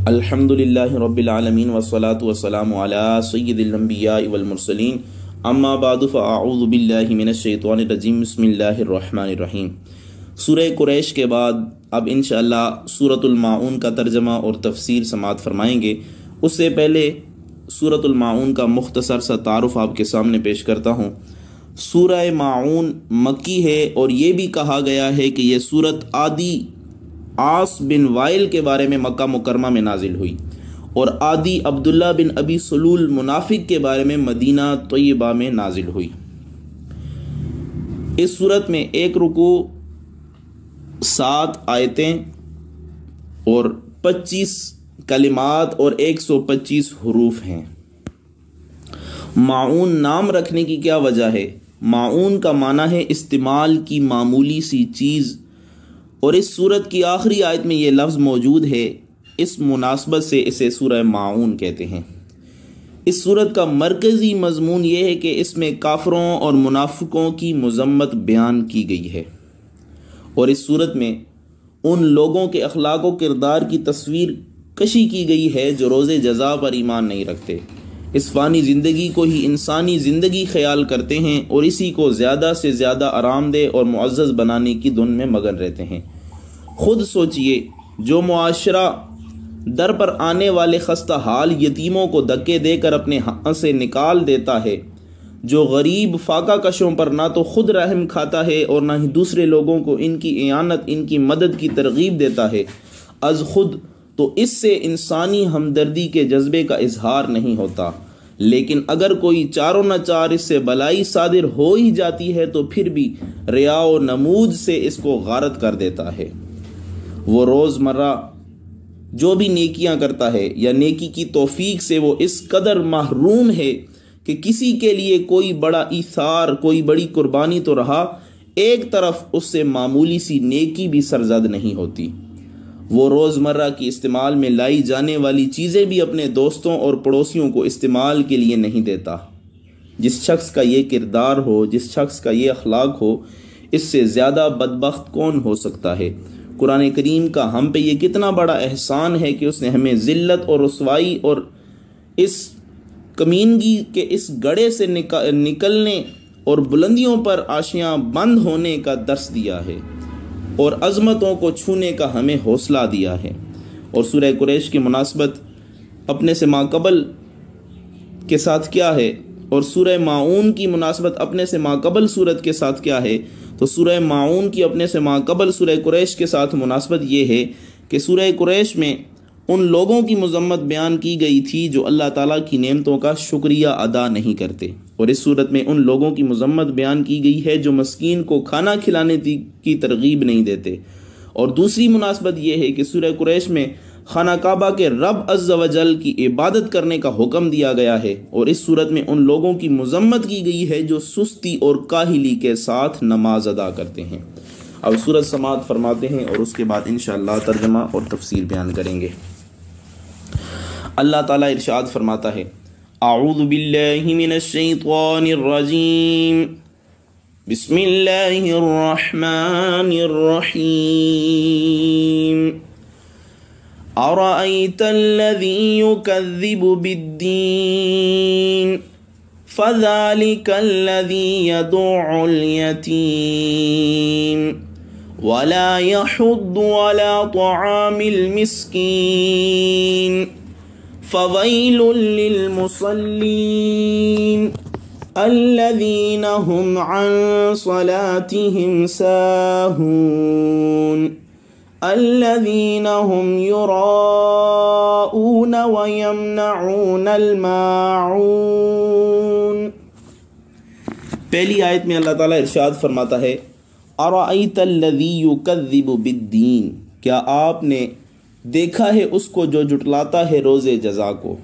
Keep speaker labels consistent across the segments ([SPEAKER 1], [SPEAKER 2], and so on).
[SPEAKER 1] الحمدللہ رب العالمین والصلاة والسلام علی سید الانبیاء والمرسلین اما بعد فاعوذ باللہ من الشیطان الرجیم بسم اللہ الرحمن الرحیم۔ سورہ قریش کے بعد اب انشاءاللہ سورۃ الماعون کا ترجمہ اور تفسیر سماعت فرمائیں گے۔ اس سے پہلے سورۃ الماعون کا مختصر سا تعارف آپ کے سامنے پیش کرتا ہوں۔ سورہ ماعون مکی ہے اور یہ بھی کہا گیا ہے کہ یہ سورت عادی عاص بن وائل کے بارے میں مکہ مکرمہ میں نازل ہوئی اور عادی عبداللہ بن ابی سلول منافق کے بارے میں مدینہ طیبہ میں نازل ہوئی۔ اس صورت میں 1 رکوع 7 آیتیں اور 25 کلمات اور 125 حروف ہیں۔ معون نام رکھنے کی کیا وجہ ہے؟ معون کا معنی ہے استعمال کی معمولی سی چیز، اور اس سورت کی آخری آیت میں یہ لفظ موجود ہے، اس مناسبت سے اسے سورہ ماعون کہتے ہیں۔ اس سورت کا مرکزی مضمون یہ ہے کہ اس میں کافروں اور منافقوں کی مذمت بیان کی گئی ہے، اور اس سورت میں ان لوگوں کے اخلاق و کردار کی تصویر کشی کی گئی ہے جو روز جزا پر ایمان نہیں رکھتے، اس فانی زندگی کو ہی انسانی زندگی خیال کرتے ہیں اور اسی کو زیادہ سے زیادہ آرام دہ اور معزز بنانے کی دھن میں مگن رہتے ہیں۔ خود سوچئے، جو معاشرہ در پر آنے والے خستہ حال یتیموں کو دھکے دے کر اپنے ہاں سے نکال دیتا ہے، جو غریب فاقہ کشوں پر نہ تو خود رحم کھاتا ہے اور نہ ہی دوسرے لوگوں کو ان کی اعانت، ان کی مدد کی ترغیب دیتا ہے از خود، تو اس سے انسانی ہمدردی کے جذبے کا اظہار نہیں ہوتا، لیکن اگر کوئی چاروں نہ چار اس سے بلائی صادر ہو ہی جاتی ہے تو پھر بھی ریا و نمود سے اس کو غارت کر دیتا ہے۔ وہ روزمرہ جو بھی نیکیاں کرتا ہے یا نیکی کی توفیق سے وہ اس قدر محروم ہے کہ کسی کے لیے کوئی بڑا ایثار، کوئی بڑی قربانی تو رہا، ایک طرف اس سے معمولی سی نیکی بھی سرزد نہیں ہوتی۔ وہ روزمرہ کی استعمال میں لائی جانے والی چیزیں بھی اپنے دوستوں اور پڑوسیوں کو استعمال کے لیے نہیں دیتا۔ جس شخص کا یہ کردار ہو، جس شخص کا یہ اخلاق ہو، اس سے زیادہ بدبخت کون ہو سکتا ہے؟ قرآن کریم کا ہم پہ یہ کتنا بڑا احسان ہے کہ اس نے ہمیں ذلت اور رسوائی اور اس کمینگی کے اس گڑھے سے نکلنے اور بلندیوں پر آشیاں بند ہونے کا درس دیا ہے اور عظمتوں کو چھونے کا ہمیں حوصلہ دیا ہے۔ اور سورہ قریش کی مناسبت اپنے سے ماقبل کے ساتھ کیا ہے اور سورہ ماعون کی مناسبت اپنے سے ماقبل سورت کے ساتھ کیا ہے؟ تو سورہ ماعون کی اپنے سے ماقبل سورہ قریش کے ساتھ مناسبت یہ ہے کہ سورہ قریش میں ان لوگوں کی مذمت بیان کی گئی تھی جو اللہ تعالیٰ کی نعمتوں کا شکریہ ادا نہیں کرتے، اور اس صورت میں ان لوگوں کی مذمت بیان کی گئی ہے جو مسکین کو کھانا کھلانے کی ترغیب نہیں دیتے۔ اور دوسری مناسبت یہ ہے کہ سورہ قریش میں خانہ کعبہ کے رب عز و جل کی عبادت کرنے کا حکم دیا گیا ہے، اور اس صورت میں ان لوگوں کی مذمت کی گئی ہے جو سستی اور کاہلی کے ساتھ نماز ادا کرتے ہیں۔ اب سورت سماعت فرماتے ہیں اور اس کے بعد انشاءاللہ ترجمہ اور تفسیر بیان کریں گے۔ اللہ تعالیٰ ارشاد فرماتا ہے، اعوذ باللہ من الشیطان الرجیم، بسم اللہ الرحمن الرحیم۔ ارأیت الذی یکذب بالدین فذلک الذی یدع الیتیم ولا یحض علی طعام المسکین فویل للمصلین الذین هم عن صلاتهم ساہون الذین هم یراؤون ویمنعون الماعون۔ پہلی آیت میں اللہ تعالیٰ ارشاد فرماتا ہے، ارأیت الذی یکذب بالدین، کیا آپ نے دیکھا ہے اس کو جو جھٹلاتا ہے روز جزا کو؟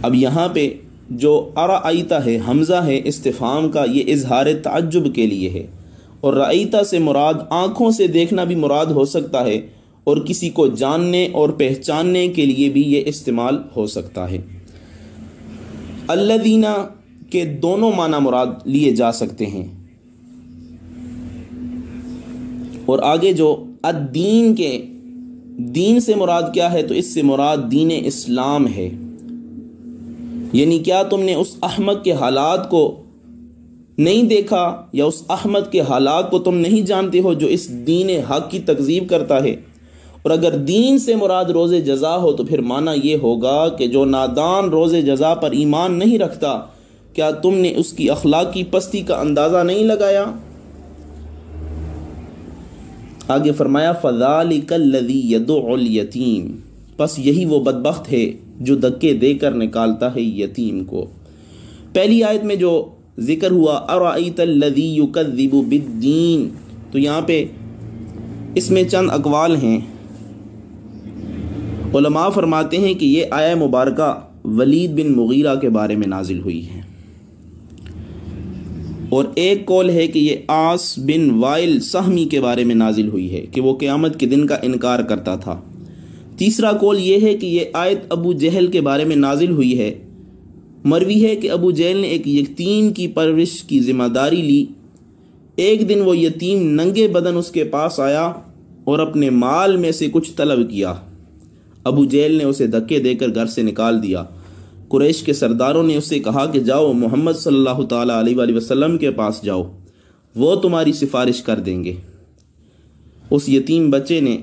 [SPEAKER 1] اب یہاں پہ جو ارأیتا ہے، حمزہ ہے استفہام کا، یہ اظہار تعجب کے لیے ہے، اور رأیتا سے مراد آنکھوں سے دیکھنا بھی مراد ہو سکتا ہے، اور کسی کو جاننے اور پہچاننے کے لیے بھی یہ استعمال ہو سکتا ہے۔ الذین کے دونوں معنی مراد لیے جا سکتے ہیں، اور آگے جو الدین کے دین سے مراد کیا ہے؟ تو اس سے مراد دین اسلام ہے۔ یعنی کیا تم نے اس احمق کے حالات کو نہیں دیکھا، یا اس احمد کے حالات کو تم نہیں جانتے ہو جو اس دین حق کی تکذیب کرتا ہے؟ اور اگر دین سے مراد روز جزا ہو تو پھر معنی یہ ہوگا کہ جو نادان روز جزا پر ایمان نہیں رکھتا، کیا تم نے اس کی اخلاقی پستی کا اندازہ نہیں لگایا؟ آگے فرمایا فَذَلِكَ الَّذِي يَدُعُ الْيَتِيمَ، پس یہی وہ بدبخت ہے جو دھکے دے کر نکالتا ہے یتیم کو۔ پہلی آیت میں جو ذکر ہوا أَرَأَيْتَ الَّذِي يُكَذِّبُ بِالدِّينِ، تو یہاں پہ اس میں چند اقوال ہیں۔ علماء فرماتے ہیں کہ یہ آیہ مبارکہ ولید بن مغیرہ کے بارے میں نازل ہوئی ہے، اور ایک قول ہے کہ یہ عاص بن وائل سہمی کے بارے میں نازل ہوئی ہے کہ وہ قیامت کے دن کا انکار کرتا تھا۔ تیسرا قول یہ ہے کہ یہ آیت ابو جہل کے بارے میں نازل ہوئی ہے۔ مروی ہے کہ ابو جہل نے ایک یتیم کی پرورش کی ذمہ داری لی۔ ایک دن وہ یتیم ننگے بدن اس کے پاس آیا اور اپنے مال میں سے کچھ طلب کیا۔ ابو جہل نے اسے دھکے دے کر گھر سے نکال دیا۔ قریش کے سرداروں نے اس سے کہا کہ جاؤ محمد صلی اللہ تعالیٰ علیہ وآلہ وسلم کے پاس جاؤ، وہ تمہاری سفارش کر دیں گے۔ اس یتیم بچے نے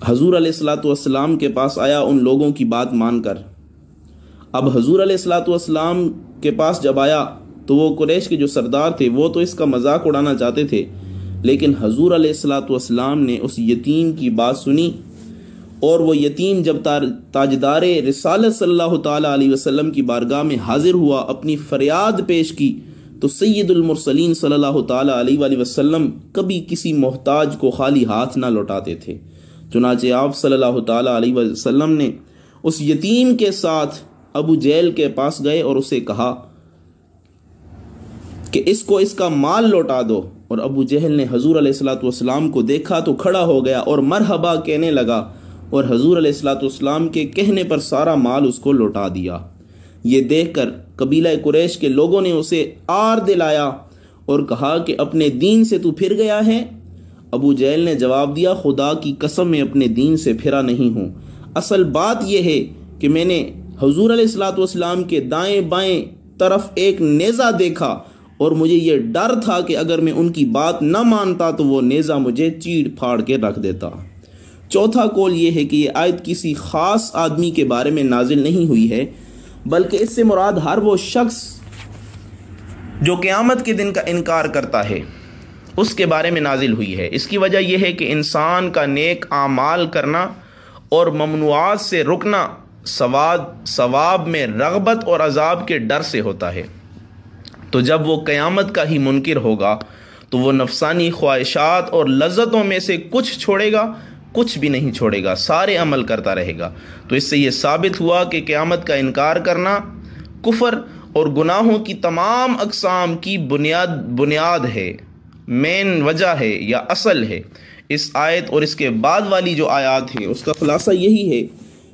[SPEAKER 1] حضور علیہ السلام کے پاس آیا ان لوگوں کی بات مان کر۔ اب حضور علیہ السلام کے پاس جب آیا تو وہ قریش کے جو سردار تھے وہ تو اس کا مذاق اڑانا چاہتے تھے، لیکن حضور علیہ السلام نے اس یتیم کی بات سنی، اور وہ یتیم جب تاجدار رسالت صلی اللہ تعالیٰ علیہ وسلم کی بارگاہ میں حاضر ہوا، اپنی فریاد پیش کی، تو سید المرسلین صلی اللہ تعالیٰ علیہ وآلہ وسلم کبھی کسی محتاج کو خالی ہاتھ نہ لوٹاتے تھے۔ چنانچہ آپ صلی اللہ تعالیٰ علیہ وسلم نے اس یتیم کے ساتھ ابو جہل کے پاس گئے اور اسے کہا کہ اس کو اس کا مال لوٹا دو، اور ابو جہل نے حضور علیہ السلام کو دیکھا تو کھڑا ہو گیا اور مرحبا کہنے لگا، اور حضور علیہ السلام کے کہنے پر سارا مال اس کو لوٹا دیا۔ یہ دیکھ کر قبیلہ قریش کے لوگوں نے اسے آر دلایا اور کہا کہ اپنے دین سے تو پھر گیا ہے؟ ابو جہل نے جواب دیا، خدا کی قسم میں اپنے دین سے پھرا نہیں ہوں، اصل بات یہ ہے کہ میں نے حضور علیہ السلام کے دائیں بائیں طرف ایک نیزہ دیکھا، اور مجھے یہ ڈر تھا کہ اگر میں ان کی بات نہ مانتا تو وہ نیزہ مجھے چیڑ پھاڑ کے رکھ دیتا۔ چوتھا قول یہ ہے کہ یہ آیت کسی خاص آدمی کے بارے میں نازل نہیں ہوئی ہے، بلکہ اس سے مراد ہر وہ شخص جو قیامت کے دن کا انکار کرتا ہے اس کے بارے میں نازل ہوئی ہے۔ اس کی وجہ یہ ہے کہ انسان کا نیک اعمال کرنا اور ممنوعات سے رکنا ثواب میں رغبت اور عذاب کے ڈر سے ہوتا ہے۔ تو جب وہ قیامت کا ہی منکر ہوگا تو وہ نفسانی خواہشات اور لذتوں میں سے کچھ چھوڑے گا، کچھ بھی نہیں چھوڑے گا، سارے عمل کرتا رہے گا۔ تو اس سے یہ ثابت ہوا کہ قیامت کا انکار کرنا کفر اور گناہوں کی تمام اقسام کی بنیاد ہے، مین وجہ ہے یا اصل ہے۔ اس آیت اور اس کے بعد والی جو آیات ہیں اس کا خلاصہ یہی ہے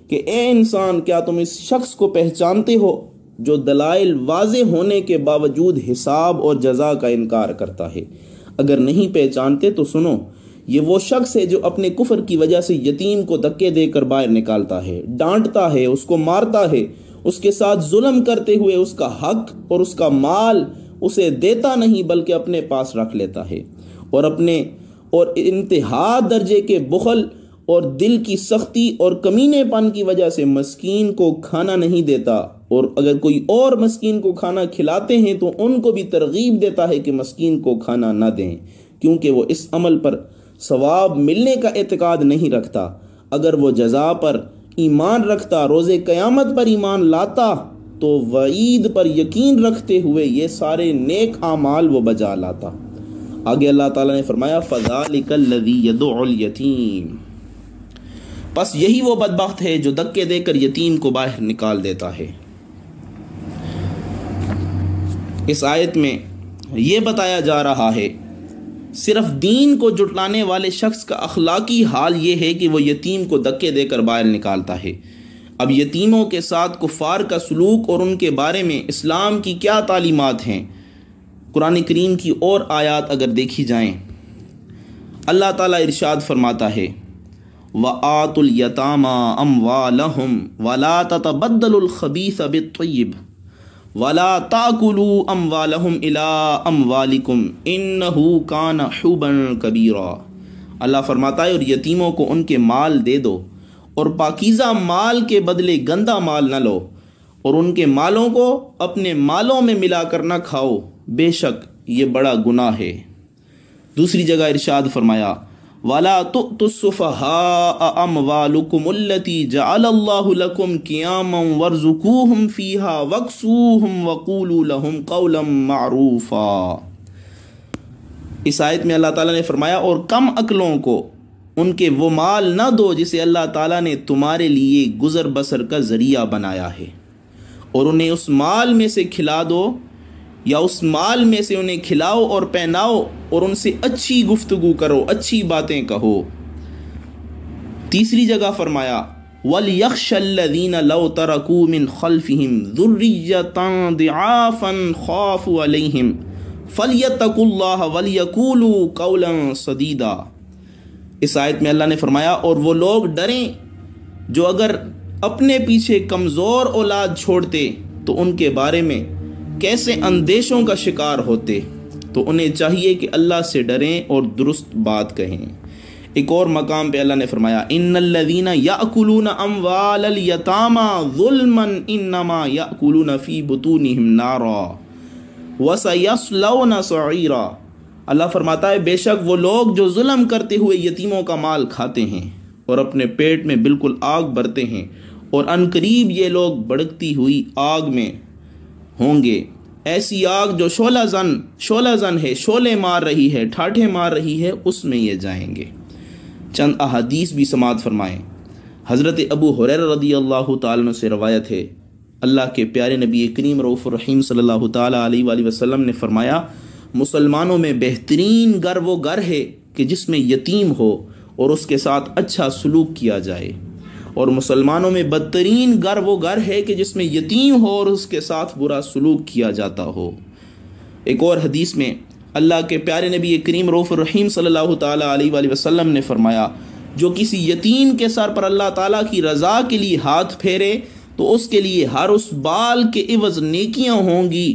[SPEAKER 1] کہ اے انسان، کیا تم اس شخص کو پہچانتے ہو جو دلائل واضح ہونے کے باوجود حساب اور جزا کا انکار کرتا ہے؟ اگر نہیں پہچانتے تو سنو، یہ وہ شخص ہے جو اپنے کفر کی وجہ سے یتیم کو دھکے دے کر باہر نکالتا ہے، ڈانٹتا ہے، اس کو مارتا ہے، اس کے ساتھ ظلم کرتے ہوئے اس کا حق اور اس کا مال اسے دیتا نہیں بلکہ اپنے پاس رکھ لیتا ہے، اور انتہا درجے کے بخل اور دل کی سختی اور کمینے پن کی وجہ سے مسکین کو کھانا نہیں دیتا، اور اگر کوئی اور مسکین کو کھانا کھلاتے ہیں تو ان کو بھی ترغیب دیتا ہے کہ مسکین کو کھانا نہ دیں، کیونکہ وہ اس عمل پر ثواب ملنے کا اعتقاد نہیں رکھتا۔ اگر وہ جزا پر ایمان رکھتا، روز قیامت پر ایمان لاتا، تو وعید پر یقین رکھتے ہوئے یہ سارے نیک اعمال وہ بجا لاتا۔ آگے اللہ تعالیٰ نے فرمایا فَذَلِكَ الَّذِي يَدُعُ الْيَتِيمَ، پس یہی وہ بدبخت ہے جو دھکے دے کر یتیم کو باہر نکال دیتا ہے۔ اس آیت میں یہ بتایا جا رہا ہے صرف دین کو جھٹلانے والے شخص کا اخلاقی حال یہ ہے کہ وہ یتیم کو دھکے دے کر باہر نکالتا ہے۔ اب یتیموں کے ساتھ کفار کا سلوک اور ان کے بارے میں اسلام کی کیا تعلیمات ہیں، قرآن کریم کی اور آیات اگر دیکھی جائیں، اللہ تعالیٰ ارشاد فرماتا ہے وآتوا اليتامى أموالهم ولا تتبدلوا الخبيث بالطيب ولا تأكلوا أموالهم إلى أموالكم إنه كان حوبا كبيرا۔ اللہ فرماتا ہے اور یتیموں کو ان کے مال دے دو اور پاکیزہ مال کے بدلے گندا مال نہ لو، اور ان کے مالوں کو اپنے مالوں میں ملا کر نہ کھاؤ، بے شک یہ بڑا گناہ ہے۔ دوسری جگہ ارشاد فرمایا وَلَا تُؤْتُوا السُّفَهَاءَ أَمْوَالَكُمُ الَّتِي جَعَلَ اللَّهُ لَكُمْ قِيَامًا وَارْزُقُوهُمْ فِيهَا وَاكْسُوهُمْ وَقُولُوا لَهُمْ قَوْلًا مَعْرُوفًا۔ اس آیت میں اللہ تعالیٰ نے فرمایا اور کم عقلوں کو ان کے وہ مال نہ دو جسے اللہ تعالیٰ نے تمہارے لیے گزر بسر کا ذریعہ بنایا ہے، اور انہیں اس مال میں سے کھلا دو یا اس مال میں سے انہیں کھلاؤ اور پہناؤ، اور ان سے اچھی گفتگو کرو، اچھی باتیں کہو۔ تیسری جگہ فرمایا وَلْيَخْشَ الَّذِينَ لَوْ تَرَكُوا مِنْ خَلْفِهِمْ ذُرِّيَّةً ضِعَافًا خَافُوا عَلَيْهِمْ فَلْيَتَّقُوا اللَّهَ وَلْيَقُولُوا قَوْلًا سَدِيدًا۔ اس آیت میں اللہ نے فرمایا اور وہ لوگ ڈریں جو اگر اپنے پیچھے کمزور اولاد چھوڑتے تو ان کے بارے میں کیسے اندیشوں کا شکار ہوتے، تو انہیں چاہیے کہ اللہ سے ڈریں اور درست بات کہیں۔ ایک اور مقام پہ اللہ نے فرمایا ان الذین یأکلون اموال الیتامی ظلما انما یأکلون فی بطونہم نارا وسیصلون سعیرا۔ اللہ فرماتا ہے بے شک وہ لوگ جو ظلم کرتے ہوئے یتیموں کا مال کھاتے ہیں اور اپنے پیٹ میں بالکل آگ بھرتے ہیں، اور عنقریب یہ لوگ بھڑکتی ہوئی آگ میں ہوں گے، ایسی آگ جو شعلہ زن ہے، شعلے مار رہی ہے، ٹھاٹھے مار رہی ہے، اس میں یہ جائیں گے۔ چند احادیث بھی سماعت فرمائیں۔ حضرت ابو ہریرہ رضی اللہ تعالیٰ عنہ سے روایت ہے، اللہ کے پیارے نبی کریم رؤوف الرحیم صلی اللہ تعالیٰ علیہ وآلہ وسلم نے فرمایا مسلمانوں میں بہترین گھر وہ گھر ہے کہ جس میں یتیم ہو اور اس کے ساتھ اچھا سلوک کیا جائے، اور مسلمانوں میں بدترین گھر وہ گھر ہے کہ جس میں یتیم ہو اور اس کے ساتھ برا سلوک کیا جاتا ہو۔ ایک اور حدیث میں اللہ کے پیارے نبی کریم رؤوف الرحیم صلی اللہ تعالیٰ علیہ وآلہ وسلم نے فرمایا جو کسی یتیم کے سر پر اللہ تعالیٰ کی رضا کے لیے ہاتھ پھیرے تو اس کے لیے ہر اس بال کے عوض نیکیاں ہوں گی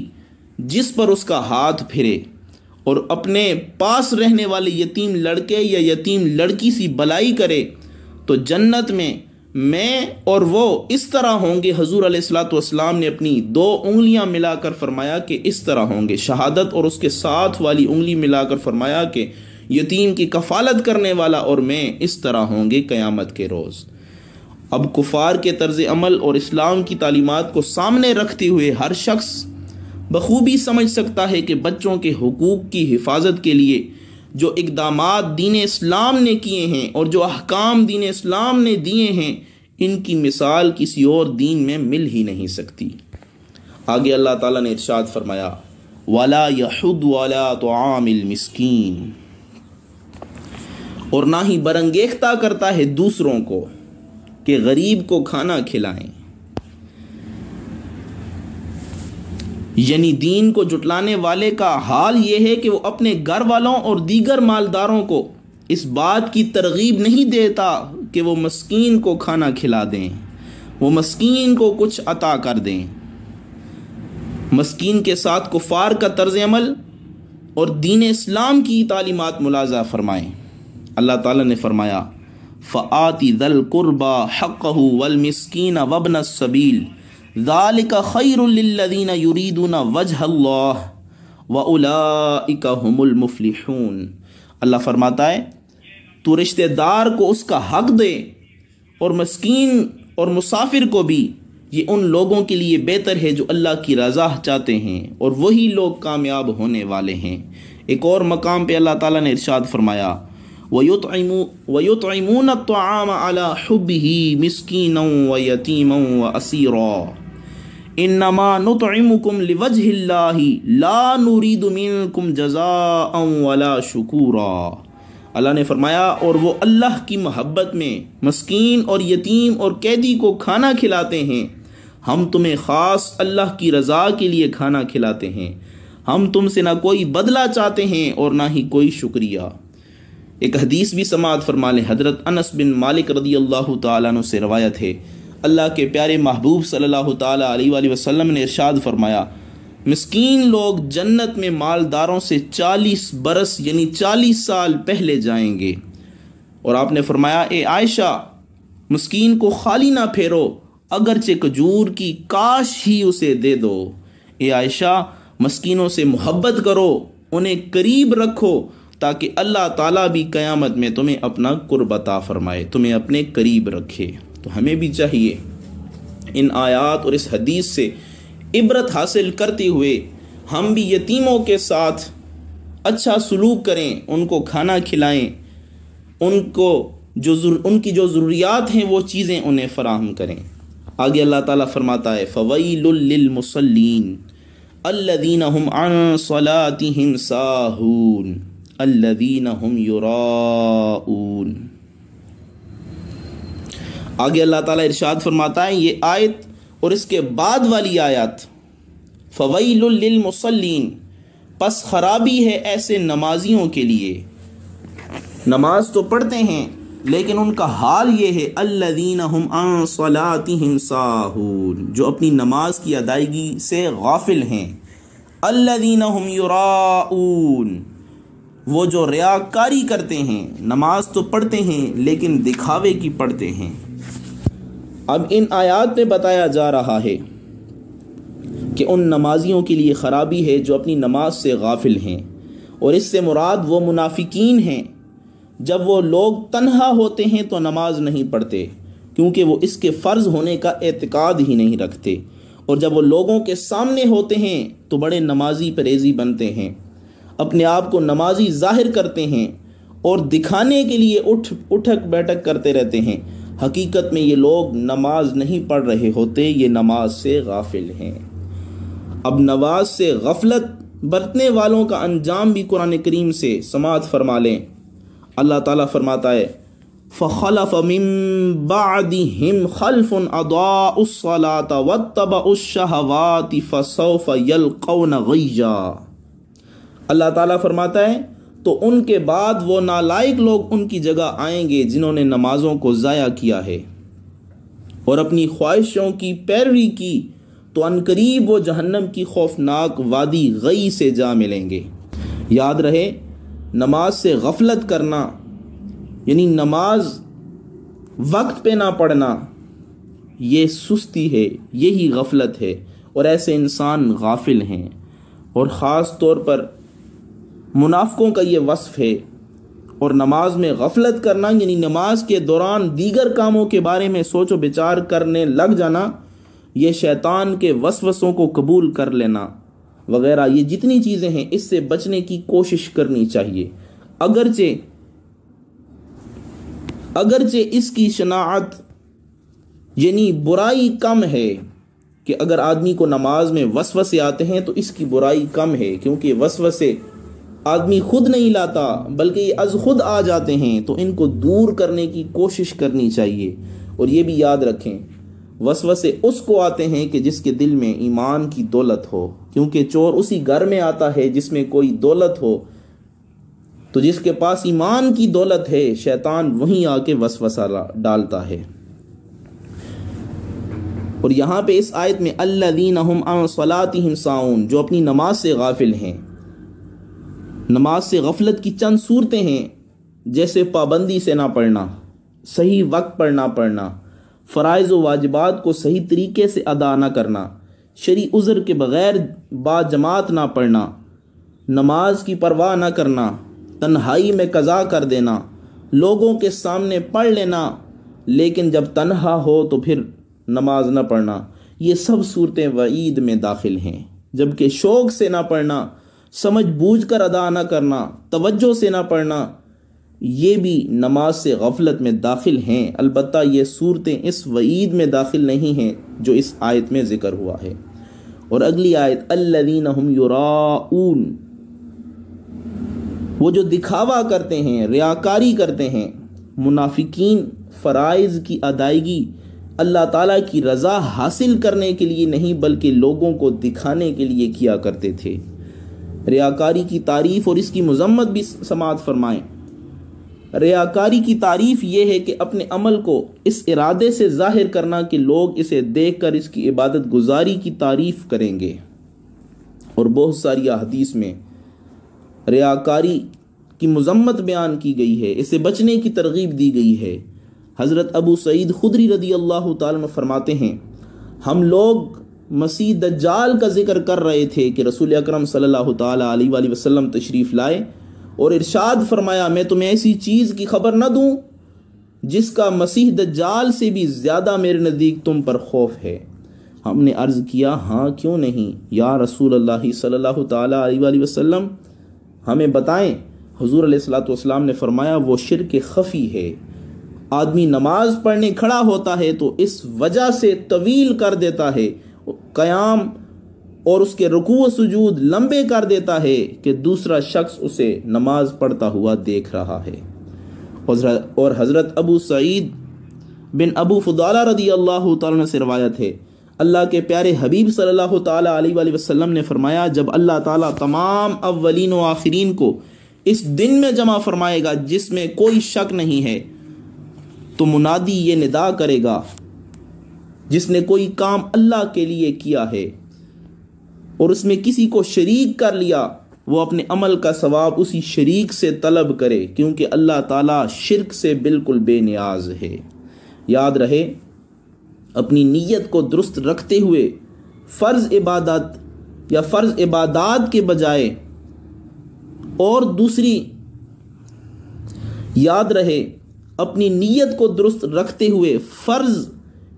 [SPEAKER 1] جس پر اس کا ہاتھ پھرے، اور اپنے پاس رہنے والے یتیم لڑکے یا یتیم لڑکی سی بلائی کرے تو جنت میں اور وہ اس طرح ہوں گے۔ حضور علیہ الصلوۃ والسلام نے اپنی 2 انگلیاں ملا کر فرمایا کہ اس طرح ہوں گے، شہادت اور اس کے ساتھ والی انگلی ملا کر فرمایا کہ یتیم کی کفالت کرنے والا اور میں اس طرح ہوں گے قیامت کے روز۔ اب کفار کے طرز عمل اور اسلام کی تعلیمات کو سامنے رکھتے ہوئے ہر شخص بخوبی سمجھ سکتا ہے کہ بچوں کے حقوق کی حفاظت کے لیے جو اقدامات دین اسلام نے کیے ہیں اور جو احکام دین اسلام نے دیے ہیں ان کی مثال کسی اور دین میں مل ہی نہیں سکتی۔ آگے اللہ تعالیٰ نے ارشاد فرمایا وَلَا يَحُضُّ عَلَىٰ طَعَامِ الْمِسْكِينِ، اور نہ ہی برانگیختہ کرتا ہے دوسروں کو کہ غریب کو کھانا کھلائیں، یعنی دین کو جھٹلانے والے کا حال یہ ہے کہ وہ اپنے گھر والوں اور دیگر مالداروں کو اس بات کی ترغیب نہیں دیتا کہ وہ مسکین کو کھانا کھلا دیں، وہ مسکین کو کچھ عطا کر دیں۔ مسکین کے ساتھ کفار کا طرز عمل اور دین اسلام کی تعلیمات ملاحظہ فرمائیں۔ اللہ تعالیٰ نے فرمایا فَآتِ ذَا الْقُرْبَى حَقَّهُ وَالْمِسْكِينَ وَابْنَ السَّبِيلِ ذَلِكَ خَيْرٌ لِلَّذِينَ يُرِيدُونَ وَجْهَ اللَّهِ وَأُولَئِكَ هُمُ الْمُفْلِحُونَ۔ اللہ فرماتا ہے تو رشتہ دار کو اس کا حق دے اور مسکین اور مسافر کو بھی، یہ ان لوگوں کے لیے بہتر ہے جو اللہ کی رضا چاہتے ہیں، اور وہی لوگ کامیاب ہونے والے ہیں۔ ایک اور مقام پہ اللہ تعالیٰ نے ارشاد فرمایا وَيُطْعِمُونَ الطَّعَامَ عَلَى حُبِّهِ مِسْكِينًا وَيَتِيمًا وَأَسِيرًا إِنَّمَا نُطْعِمُكُمْ لِوَجْهِ اللَّهِ لَا نُرِيدُ مِنْكُمْ جَزَاءً وَلَا شُكُورًا۔ اللہ نے فرمایا اور وہ اللہ کی محبت میں مسکین اور یتیم اور قیدی کو کھانا کھلاتے ہیں، ہم تمہیں خاص اللہ کی رضا کے لیے کھانا کھلاتے ہیں، ہم تم سے نہ کوئی بدلہ چاہتے ہیں اور نہ ہی کوئی شکریہ۔ ایک حدیث بھی سماعت فرما لیں، حضرت انس بن مالک رضی اللہ تعالیٰ عنہ سے روایت ہے، اللہ کے پیارے محبوب صلی اللہ تعالیٰ علیہ وآلہ وسلم نے ارشاد فرمایا، مسکین لوگ جنت میں مالداروں سے 40 برس یعنی 40 سال پہلے جائیں گے۔ اور آپ نے فرمایا، اے عائشہ، مسکین کو خالی نہ پھیرو، اگرچہ کھجور کی کاش ہی اسے دے دو۔ اے عائشہ، مسکینوں سے محبت کرو، انہیں قریب رکھو، تاکہ اللہ تعالیٰ بھی قیامت میں تمہیں اپنا قرب عطا فرمائے، تمہیں اپنے قریب رکھے۔ تو ہمیں بھی چاہیے ان آیات اور اس حدیث سے عبرت حاصل کرتے ہوئے ہم بھی یتیموں کے ساتھ اچھا سلوک کریں، ان کو کھانا کھلائیں، ان کی جو ضروریات ہیں وہ چیزیں انہیں فراہم کریں۔ آگے اللہ تعالیٰ فرماتا ہے، فویل للمصلین الذین هم عن صلاتهم ساہون الذین هم یراؤون۔ آگے اللہ تعالیٰ ارشاد فرماتا ہے، یہ آیت اور اس کے بعد والی آیت، فویل للمصلین، پس خرابی ہے ایسے نمازیوں کے لیے، نماز تو پڑھتے ہیں لیکن ان کا حال یہ ہے، الذین هم عن صلاتهم ساہون، جو اپنی نماز کی ادائیگی سے غافل ہیں، الذین هم یراؤون، وہ جو ریاکاری کرتے ہیں، نماز تو پڑھتے ہیں لیکن دکھاوے کی پڑھتے ہیں۔ اب ان آیات میں بتایا جا رہا ہے کہ ان نمازیوں کے لیے خرابی ہے جو اپنی نماز سے غافل ہیں، اور اس سے مراد وہ منافقین ہیں۔ جب وہ لوگ تنہا ہوتے ہیں تو نماز نہیں پڑھتے، کیونکہ وہ اس کے فرض ہونے کا اعتقاد ہی نہیں رکھتے، اور جب وہ لوگوں کے سامنے ہوتے ہیں تو بڑے نمازی پرہیزی بنتے ہیں، اپنے آپ کو نمازی ظاہر کرتے ہیں اور دکھانے کے لیے اٹھک بیٹھک کرتے رہتے ہیں۔ حقیقت میں یہ لوگ نماز نہیں پڑھ رہے ہوتے، یہ نماز سے غافل ہیں۔ اب نماز سے غفلت برتنے والوں کا انجام بھی قرآن کریم سے سماعت فرما لیں۔ اللہ تعالیٰ فرماتا ہے، فَخَلَفَ مِن بَعْدِهِمْ خَلْفٌ أَضَاعُوا الصَّلَاةَ وَاتَّبَعُوا الشَّهَوَاتِ فَسَوْفَ يَلْقَوْنَ غَيًّا۔ اللہ تعالیٰ فرماتا ہے، تو ان کے بعد وہ نالائق لوگ ان کی جگہ آئیں گے جنہوں نے نمازوں کو ضائع کیا ہے اور اپنی خواہشوں کی پیروی کی، تو عنقریب وہ جہنم کی خوفناک وادی غی سے جا ملیں گے۔ یاد رہے، نماز سے غفلت کرنا یعنی نماز وقت پہ نہ پڑھنا، یہ سستی ہے، یہی غفلت ہے، اور ایسے انسان غافل ہیں، اور خاص طور پر منافقوں کا یہ وصف ہے۔ اور نماز میں غفلت کرنا یعنی نماز کے دوران دیگر کاموں کے بارے میں سوچ و بچار کرنے لگ جانا، یہ شیطان کے وسوسوں کو قبول کر لینا وغیرہ، یہ جتنی چیزیں ہیں اس سے بچنے کی کوشش کرنی چاہیے۔ اگرچہ اس کی شناعت یعنی برائی کم ہے، کہ اگر آدمی کو نماز میں وسوسے آتے ہیں تو اس کی برائی کم ہے، کیونکہ وسوسے آدمی خود نہیں لاتا بلکہ یہ از خود آ جاتے ہیں، تو ان کو دور کرنے کی کوشش کرنی چاہیے۔ اور یہ بھی یاد رکھیں، وسوسے اس کو آتے ہیں کہ جس کے دل میں ایمان کی دولت ہو، کیونکہ چور اسی گھر میں آتا ہے جس میں کوئی دولت ہو، تو جس کے پاس ایمان کی دولت ہے شیطان وہیں آ کے وسوسہ ڈالتا ہے۔ اور یہاں پہ اس آیت میں الذین هم عن صلاتهم ساہون، جو اپنی نماز سے غافل ہیں، نماز سے غفلت کی چند صورتیں ہیں، جیسے پابندی سے نہ پڑھنا، صحیح وقت پر نہ پڑھنا، فرائض و واجبات کو صحیح طریقے سے ادا نہ کرنا، شرعی عذر کے بغیر با جماعت نہ پڑھنا، نماز کی پرواہ نہ کرنا، تنہائی میں قضا کر دینا، لوگوں کے سامنے پڑھ لینا لیکن جب تنہا ہو تو پھر نماز نہ پڑھنا، یہ سب صورتیں وعید میں داخل ہیں۔ جبکہ شوق سے نہ پڑھنا، سمجھ بوجھ کر ادا نہ کرنا، توجہ سے نہ پڑھنا، یہ بھی نماز سے غفلت میں داخل ہیں۔ البتہ یہ صورتیں اس وعید میں داخل نہیں ہیں جو اس آیت میں ذکر ہوا ہے۔ اور اگلی آیت الذین هم یراؤون، وہ جو دکھاوا کرتے ہیں، ریاکاری کرتے ہیں۔ منافقین فرائض کی ادائیگی اللہ تعالیٰ کی رضا حاصل کرنے کے لیے نہیں بلکہ لوگوں کو دکھانے کے لیے کیا کرتے تھے۔ ریاکاری کی تعریف اور اس کی مذمت بھی سماعت فرمائیں۔ ریاکاری کی تعریف یہ ہے کہ اپنے عمل کو اس ارادے سے ظاہر کرنا کہ لوگ اسے دیکھ کر اس کی عبادت گزاری کی تعریف کریں گے۔ اور بہت ساری احادیث میں ریاکاری کی مذمت بیان کی گئی ہے، اسے بچنے کی ترغیب دی گئی ہے۔ حضرت ابو سعید خدری رضی اللہ تعالیٰ عنہ فرماتے ہیں، ہم لوگ مسیح دجال کا ذکر کر رہے تھے کہ رسول اکرم صلی اللہ تعالیٰ علیہ وآلہ وسلم تشریف لائے اور ارشاد فرمایا، میں تمہیں ایسی چیز کی خبر نہ دوں جس کا مسیح دجال سے بھی زیادہ میرے نزدیک تم پر خوف ہے۔ ہم نے عرض کیا، ہاں کیوں نہیں یا رسول اللہ صلی اللہ تعالیٰ علیہ وآلہ وسلم، ہمیں بتائیں۔ حضور علیہ الصلوۃ والسلام نے فرمایا، وہ شرک خفی ہے۔ آدمی نماز پڑھنے کھڑا ہوتا ہے تو اس وجہ سے طویل کر دیتا ہے، قیام اور اس کے رکوع و سجود لمبے کر دیتا ہے کہ دوسرا شخص اسے نماز پڑھتا ہوا دیکھ رہا ہے۔ اور حضرت ابو سعید بن ابو فضالہ رضی اللہ تعالیٰ عنہ سے روایت ہے، اللہ کے پیارے حبیب صلی اللہ تعالیٰ علیہ وآلہ وسلم نے فرمایا، جب اللہ تعالیٰ تمام اولین و آخرین کو اس دن میں جمع فرمائے گا جس میں کوئی شک نہیں ہے، تو منادی یہ ندا کرے گا، جس نے کوئی کام اللہ کے لیے کیا ہے اور اس میں کسی کو شریک کر لیا، وہ اپنے عمل کا ثواب اسی شریک سے طلب کرے، کیونکہ اللہ تعالیٰ شرک سے بالکل بے نیاز ہے۔ یاد رہے، اپنی نیت کو درست رکھتے ہوئے فرض عبادت یا فرض عبادات کے بجائے، اور دوسری یاد رہے اپنی نیت کو درست رکھتے ہوئے فرض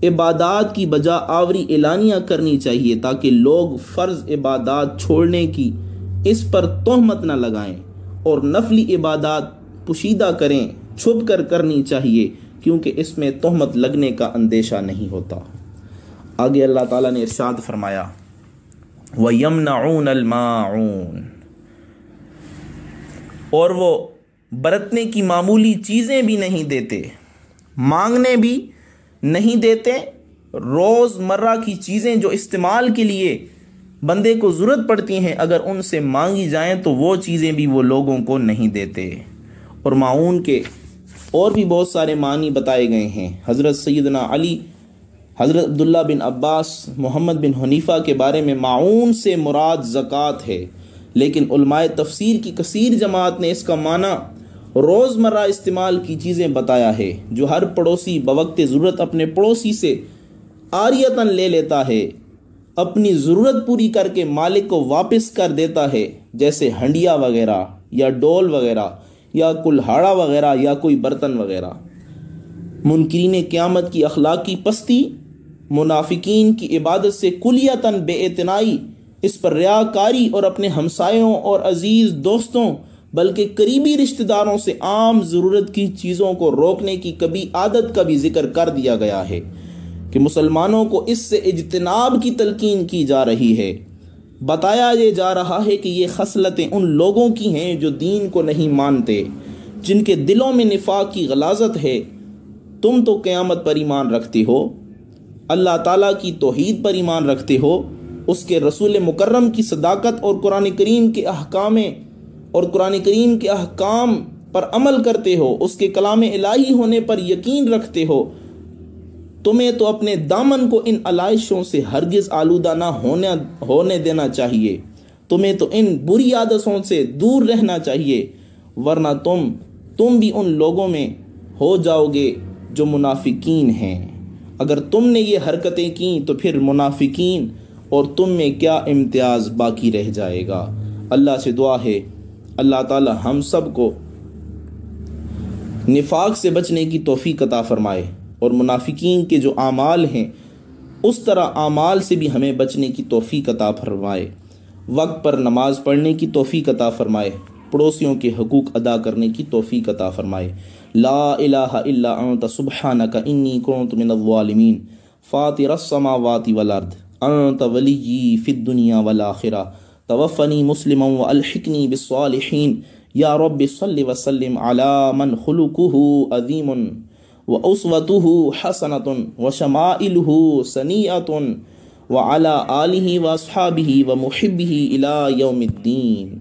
[SPEAKER 1] عبادات کی بجا آوری اعلانیہ کرنی چاہیے، تاکہ لوگ فرض عبادات چھوڑنے کی اس پر تہمت نہ لگائیں، اور نفلی عبادات پوشیدہ کریں، چھپ کر کرنی چاہیے، کیونکہ اس میں تہمت لگنے کا اندیشہ نہیں ہوتا۔ آگے اللہ تعالیٰ نے ارشاد فرمایا، وَيَمْنَعُونَ الْمَاعُونَ، اور وہ برتنے کی معمولی چیزیں بھی نہیں دیتے، مانگنے بھی نہیں دیتے۔ روز مرہ کی چیزیں جو استعمال کے لیے بندے کو ضرورت پڑتی ہیں، اگر ان سے مانگی جائیں تو وہ چیزیں بھی وہ لوگوں کو نہیں دیتے۔ اور معاون کے اور بھی بہت سارے معنی بتائے گئے ہیں۔ حضرت سیدنا علی، حضرت عبداللہ بن عباس، محمد بن حنیفہ کے بارے میں معاون سے مراد زکوٰۃ ہے، لیکن علماء تفسیر کی کثیر جماعت نے اس کا معنی روزمرہ استعمال کی چیزیں بتایا ہے، جو ہر پڑوسی بوقت ضرورت اپنے پڑوسی سے عاریتاً لے لیتا ہے، اپنی ضرورت پوری کر کے مالک کو واپس کر دیتا ہے، جیسے ہنڈیا وغیرہ یا ڈول وغیرہ یا کلہاڑا وغیرہ یا کوئی برتن وغیرہ۔ منکرین قیامت کی اخلاقی پستی، منافقین کی عبادت سے کلیتاً بے اعتنائی، اس پر ریاکاری اور اپنے ہمسایوں اور عزیز دوستوں بلکہ قریبی رشتہ داروں سے عام ضرورت کی چیزوں کو روکنے کی کبھی عادت کا بھی ذکر کر دیا گیا ہے کہ مسلمانوں کو اس سے اجتناب کی تلقین کی جا رہی ہے۔ بتایا یہ جا رہا ہے کہ یہ خصلتیں ان لوگوں کی ہیں جو دین کو نہیں مانتے، جن کے دلوں میں نفاق کی غلاظت ہے۔ تم تو قیامت پر ایمان رکھتے ہو، اللہ تعالیٰ کی توحید پر ایمان رکھتے ہو، اس کے رسول مکرم کی صداقت اور قرآن کریم کے احکام پر عمل کرتے ہو، اس کے کلام الہی ہونے پر یقین رکھتے ہو۔ تمہیں تو اپنے دامن کو ان علائشوں سے ہرگز آلودہ نہ ہونے دینا چاہیے، تمہیں تو ان بری عادتوں سے دور رہنا چاہیے، ورنہ تم بھی ان لوگوں میں ہو جاؤ گے جو منافقین ہیں۔ اگر تم نے یہ حرکتیں کیں تو پھر منافقین اور تم میں کیا امتیاز باقی رہ جائے گا۔ اللہ سے دعا ہے اللہ تعالی ہم سب کو نفاق سے بچنے کی توفیق عطا فرمائے، اور منافقین کے جو اعمال ہیں اس طرح اعمال سے بھی ہمیں بچنے کی توفیق عطا فرمائے، وقت پر نماز پڑھنے کی توفیق عطا فرمائے، پڑوسیوں کے حقوق ادا کرنے کی توفیق عطا فرمائے۔ لا الہ الا انت سبحانک انی کنت من الظالمین، فاطر السماوات والارض، انت ولی فی الدنیا والآخرہ، توفنی مسلما والحقنی بالصالحین، یا رب صل وسلم علی من خلقہ عظیم واسوتہ حسنۃ وشمائلہ سنیئۃ وعلی آلہ واصحابہ ومحبہ الی یوم الدین۔